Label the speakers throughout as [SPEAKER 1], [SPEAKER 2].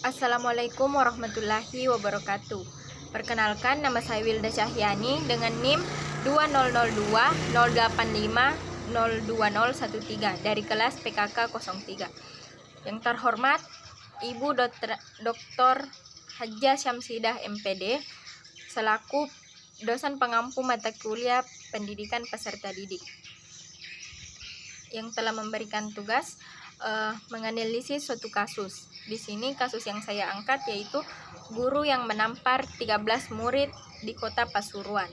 [SPEAKER 1] Assalamualaikum warahmatullahi wabarakatuh. Perkenalkan, nama saya Wilda Cahyani dengan NIM 200208502013 dari kelas PKK 03. Yang terhormat Ibu Dr. Hajjah Syamsidah MPD selaku dosen pengampu mata kuliah pendidikan peserta didik yang telah memberikan tugas menganalisis suatu kasus. Di sini kasus yang saya angkat yaitu guru yang menampar 13 murid di Kota Pasuruan.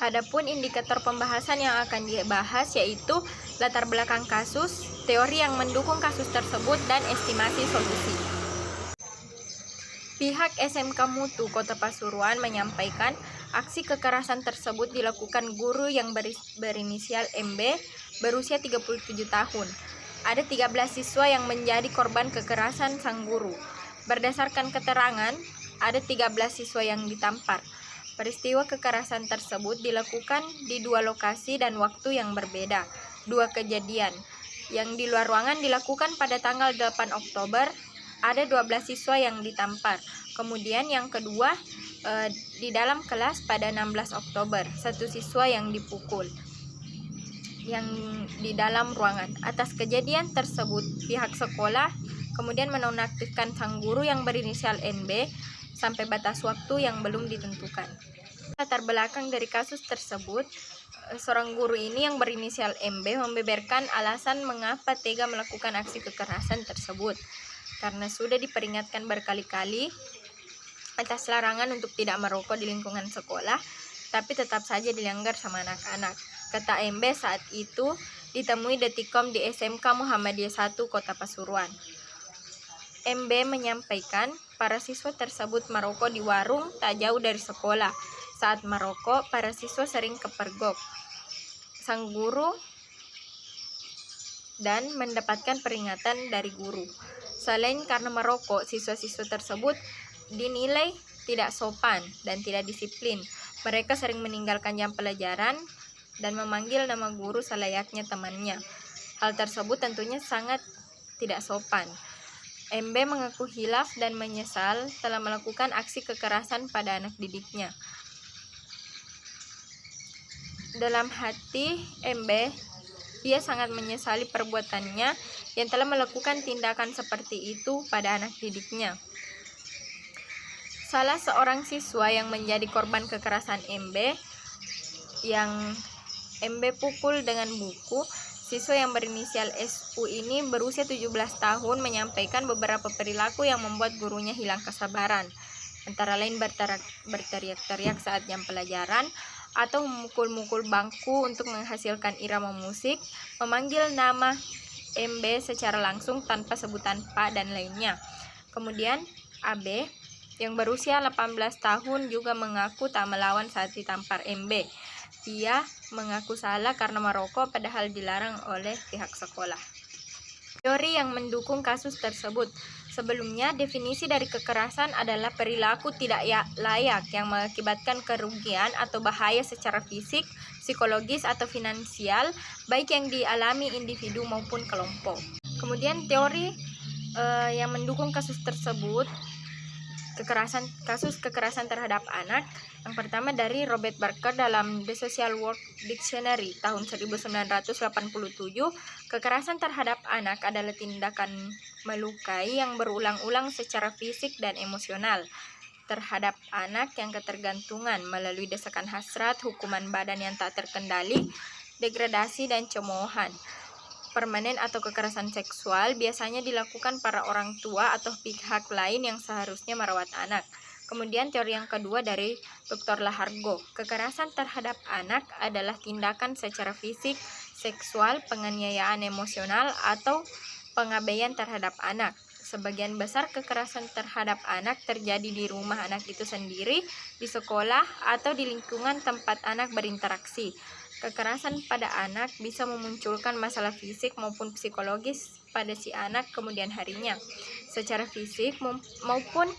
[SPEAKER 1] Adapun indikator pembahasan yang akan dibahas yaitu latar belakang kasus, teori yang mendukung kasus tersebut, dan estimasi solusi. Pihak SMK Mutu Kota Pasuruan menyampaikan aksi kekerasan tersebut dilakukan guru yang berinisial MB berusia 37 tahun. Ada 13 siswa yang menjadi korban kekerasan sang guru. Berdasarkan keterangan, ada 13 siswa yang ditampar. Peristiwa kekerasan tersebut dilakukan di dua lokasi dan waktu yang berbeda. Dua kejadian. Yang di luar ruangan dilakukan pada tanggal 8 Oktober, ada 12 siswa yang ditampar. Kemudian yang kedua, di dalam kelas pada 16 Oktober, satu siswa yang dipukul yang di dalam ruangan. Atas kejadian tersebut, pihak sekolah kemudian menonaktifkan sang guru yang berinisial NB sampai batas waktu yang belum ditentukan. Latar belakang dari kasus tersebut, seorang guru ini yang berinisial MB membeberkan alasan mengapa tega melakukan aksi kekerasan tersebut. Karena sudah diperingatkan berkali-kali atas larangan untuk tidak merokok di lingkungan sekolah, tapi tetap saja dilanggar sama anak-anak. Kata MB saat itu ditemui Detikkom di SMK Muhammadiyah 1 Kota Pasuruan. MB menyampaikan para siswa tersebut merokok di warung tak jauh dari sekolah. Saat merokok, para siswa sering kepergok sang guru dan mendapatkan peringatan dari guru. Selain karena merokok, siswa-siswa tersebut dinilai tidak sopan dan tidak disiplin. Mereka sering meninggalkan jam pelajaran dan memanggil nama guru selayaknya temannya. Hal tersebut tentunya sangat tidak sopan. MB mengaku hilaf dan menyesal telah melakukan aksi kekerasan pada anak didiknya. Dalam hati MB, ia sangat menyesali perbuatannya yang telah melakukan tindakan seperti itu pada anak didiknya. Salah seorang siswa yang menjadi korban kekerasan MB yang MB pukul dengan buku, siswa yang berinisial SU ini berusia 17 tahun menyampaikan beberapa perilaku yang membuat gurunya hilang kesabaran. Antara lain berteriak-teriak saat jam pelajaran, atau memukul-mukul bangku untuk menghasilkan irama musik, memanggil nama MB secara langsung tanpa sebutan Pak, dan lainnya. Kemudian AB yang berusia 18 tahun juga mengaku tak melawan saat ditampar MB. Ia mengaku salah karena merokok padahal dilarang oleh pihak sekolah. Teori yang mendukung kasus tersebut. Sebelumnya, definisi dari kekerasan adalah perilaku tidak layak yang mengakibatkan kerugian atau bahaya secara fisik, psikologis, atau finansial, baik yang dialami individu maupun kelompok. Kemudian teori yang mendukung kasus tersebut, kasus kekerasan terhadap anak. Yang pertama dari Robert Barker dalam The Social Work Dictionary tahun 1987, kekerasan terhadap anak adalah tindakan melukai yang berulang-ulang secara fisik dan emosional terhadap anak yang ketergantungan melalui desakan hasrat, hukuman badan yang tak terkendali, degradasi, dan cemoohan permanen atau kekerasan seksual biasanya dilakukan para orang tua atau pihak lain yang seharusnya merawat anak. Kemudian teori yang kedua dari Dr. Lahargo, kekerasan terhadap anak adalah tindakan secara fisik, seksual, penganiayaan emosional, atau pengabaian terhadap anak. Sebagian besar kekerasan terhadap anak terjadi di rumah anak itu sendiri, di sekolah, atau di lingkungan tempat anak berinteraksi. Kekerasan pada anak bisa memunculkan masalah fisik maupun psikologis pada si anak kemudian harinya. Secara fisik maupun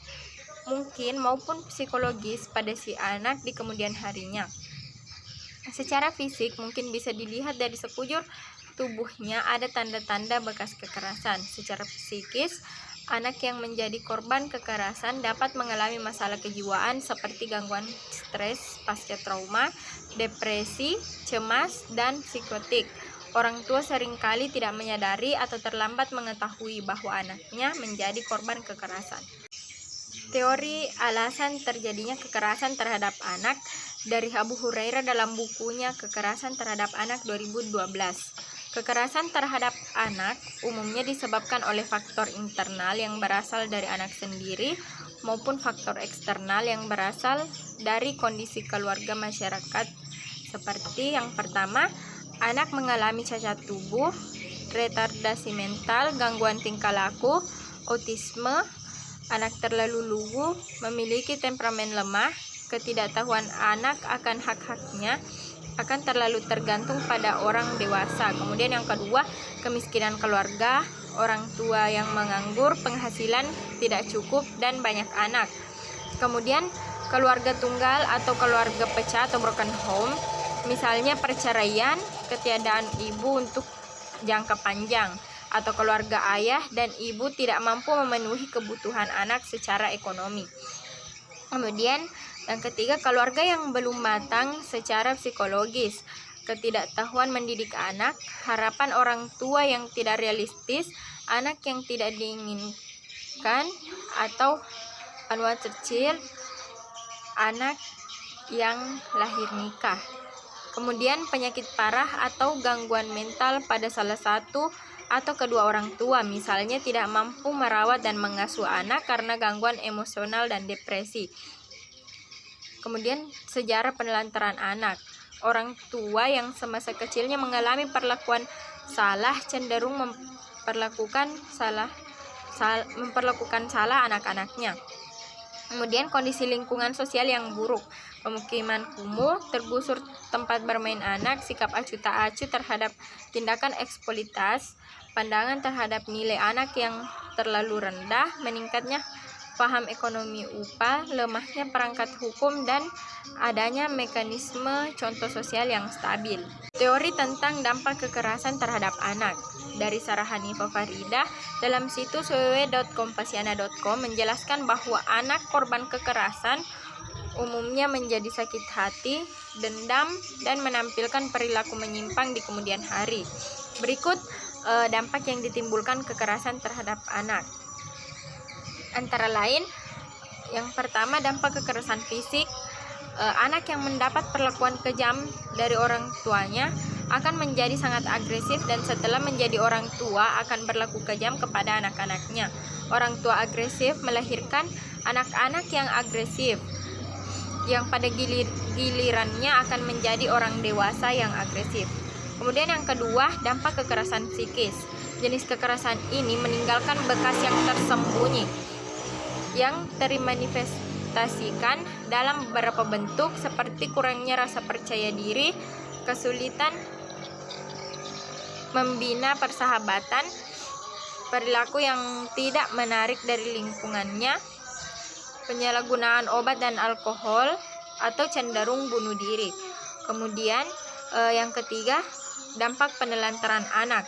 [SPEAKER 1] psikologis pada si anak di kemudian harinya. Secara fisik mungkin bisa dilihat dari sekujur tubuhnya ada tanda-tanda bekas kekerasan. Secara psikis Anak yang menjadi korban kekerasan dapat mengalami masalah kejiwaan seperti gangguan stres pasca trauma, depresi, cemas, dan psikotik. Orang tua seringkali tidak menyadari atau terlambat mengetahui bahwa anaknya menjadi korban kekerasan. Teori alasan terjadinya kekerasan terhadap anak dari Abu Hurairah dalam bukunya Kekerasan Terhadap Anak 2012. Kekerasan terhadap anak umumnya disebabkan oleh faktor internal yang berasal dari anak sendiri maupun faktor eksternal yang berasal dari kondisi keluarga masyarakat. Seperti yang pertama, anak mengalami cacat tubuh, retardasi mental, gangguan tingkah laku, autisme, anak terlalu lugu, memiliki temperamen lemah, ketidaktahuan anak akan hak-haknya, akan terlalu tergantung pada orang dewasa. Kemudian yang kedua, kemiskinan keluarga, orang tua yang menganggur, penghasilan tidak cukup, dan banyak anak. Kemudian keluarga tunggal atau keluarga pecah atau broken home, misalnya perceraian, ketiadaan ibu untuk jangka panjang, atau keluarga ayah dan ibu tidak mampu memenuhi kebutuhan anak secara ekonomi. Kemudian yang ketiga, keluarga yang belum matang secara psikologis, ketidaktahuan mendidik anak, harapan orang tua yang tidak realistis, anak yang tidak diinginkan, atau anak kecil, anak yang lahir nikah. Kemudian penyakit parah atau gangguan mental pada salah satu atau kedua orang tua, misalnya tidak mampu merawat dan mengasuh anak karena gangguan emosional dan depresi. Kemudian sejarah penelantaran anak. Orang tua yang semasa kecilnya mengalami perlakuan salah cenderung memperlakukan salah anak-anaknya. Kemudian kondisi lingkungan sosial yang buruk, pemukiman kumuh, tergusur tempat bermain anak, sikap acuh tak acuh terhadap tindakan eksploitasi, pandangan terhadap nilai anak yang terlalu rendah, meningkatnya paham ekonomi upah, lemahnya perangkat hukum, dan adanya mekanisme contoh sosial yang stabil. Teori tentang dampak kekerasan terhadap anak dari Sarah Hanifah Faridah dalam situs www.kompasiana.com menjelaskan bahwa anak korban kekerasan umumnya menjadi sakit hati, dendam, dan menampilkan perilaku menyimpang di kemudian hari. Berikut dampak yang ditimbulkan kekerasan terhadap anak. Antara lain, yang pertama, dampak kekerasan fisik. Anak yang mendapat perlakuan kejam dari orang tuanya akan menjadi sangat agresif dan setelah menjadi orang tua akan berlaku kejam kepada anak-anaknya. Orang tua agresif melahirkan anak-anak yang agresif, yang pada gilirannya akan menjadi orang dewasa yang agresif. Kemudian yang kedua, dampak kekerasan psikis. Jenis kekerasan ini meninggalkan bekas yang tersembunyi, yang termanifestasikan dalam beberapa bentuk seperti kurangnya rasa percaya diri, kesulitan membina persahabatan, perilaku yang tidak menarik dari lingkungannya, penyalahgunaan obat dan alkohol, atau cenderung bunuh diri. Kemudian yang ketiga, dampak penelantaran anak.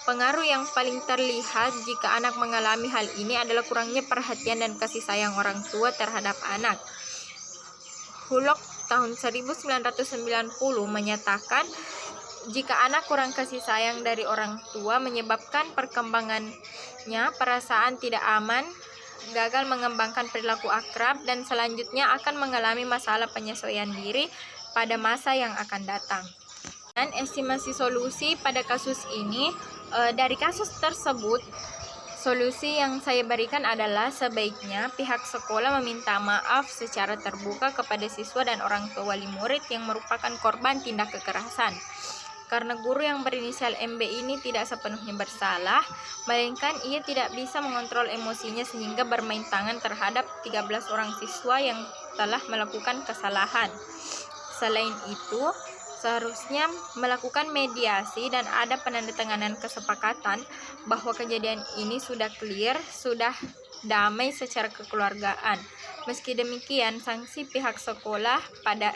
[SPEAKER 1] Pengaruh yang paling terlihat jika anak mengalami hal ini adalah kurangnya perhatian dan kasih sayang orang tua terhadap anak. Hulok tahun 1990 menyatakan jika anak kurang kasih sayang dari orang tua menyebabkan perkembangannya perasaan tidak aman, gagal mengembangkan perilaku akrab, dan selanjutnya akan mengalami masalah penyesuaian diri pada masa yang akan datang. Dan estimasi solusi pada kasus ini, dari kasus tersebut, solusi yang saya berikan adalah sebaiknya pihak sekolah meminta maaf secara terbuka kepada siswa dan orang tua wali murid yang merupakan korban tindak kekerasan. Karena guru yang berinisial MB ini tidak sepenuhnya bersalah, melainkan ia tidak bisa mengontrol emosinya sehingga bermain tangan terhadap 13 orang siswa yang telah melakukan kesalahan. Selain itu, seharusnya melakukan mediasi dan ada penandatanganan kesepakatan bahwa kejadian ini sudah clear, sudah damai secara kekeluargaan. Meski demikian, sanksi pihak sekolah pada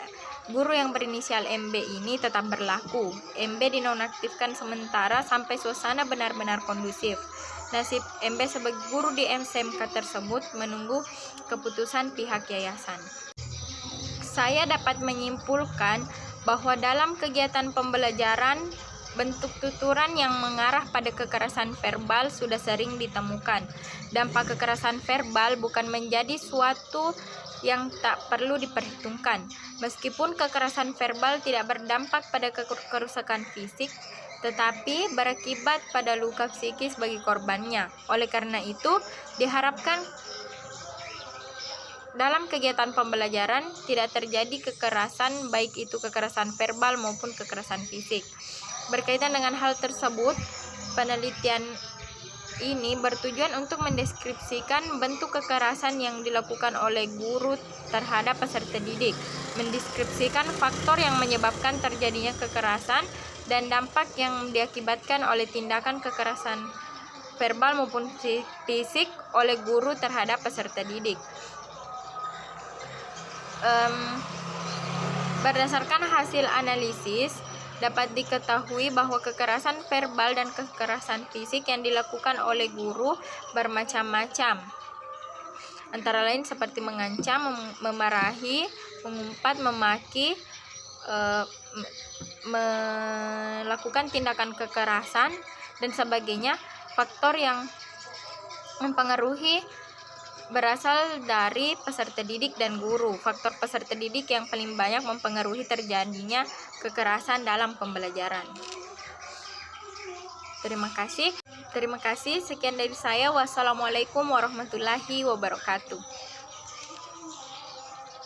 [SPEAKER 1] guru yang berinisial MB ini tetap berlaku. MB dinonaktifkan sementara sampai suasana benar-benar kondusif. Nasib MB sebagai guru di SMK tersebut menunggu keputusan pihak yayasan. Saya dapat menyimpulkan bahwa dalam kegiatan pembelajaran, bentuk tuturan yang mengarah pada kekerasan verbal sudah sering ditemukan. Dampak kekerasan verbal bukan menjadi suatu yang tak perlu diperhitungkan. Meskipun kekerasan verbal tidak berdampak pada kerusakan fisik, tetapi berakibat pada luka psikis bagi korbannya. Oleh karena itu, diharapkan dalam kegiatan pembelajaran tidak terjadi kekerasan, baik itu kekerasan verbal maupun kekerasan fisik. Berkaitan dengan hal tersebut, penelitian ini bertujuan untuk mendeskripsikan bentuk kekerasan yang dilakukan oleh guru terhadap peserta didik, mendeskripsikan faktor yang menyebabkan terjadinya kekerasan dan dampak yang diakibatkan oleh tindakan kekerasan verbal maupun fisik oleh guru terhadap peserta didik. Berdasarkan hasil analisis, dapat diketahui bahwa kekerasan verbal dan kekerasan fisik yang dilakukan oleh guru bermacam-macam. Antara lain seperti mengancam, memarahi, mengumpat, memaki, melakukan tindakan kekerasan, dan sebagainya. Faktor yang mempengaruhi berasal dari peserta didik dan guru. Faktor peserta didik yang paling banyak mempengaruhi terjadinya kekerasan dalam pembelajaran. Terima kasih. Sekian dari saya. Wassalamualaikum warahmatullahi wabarakatuh.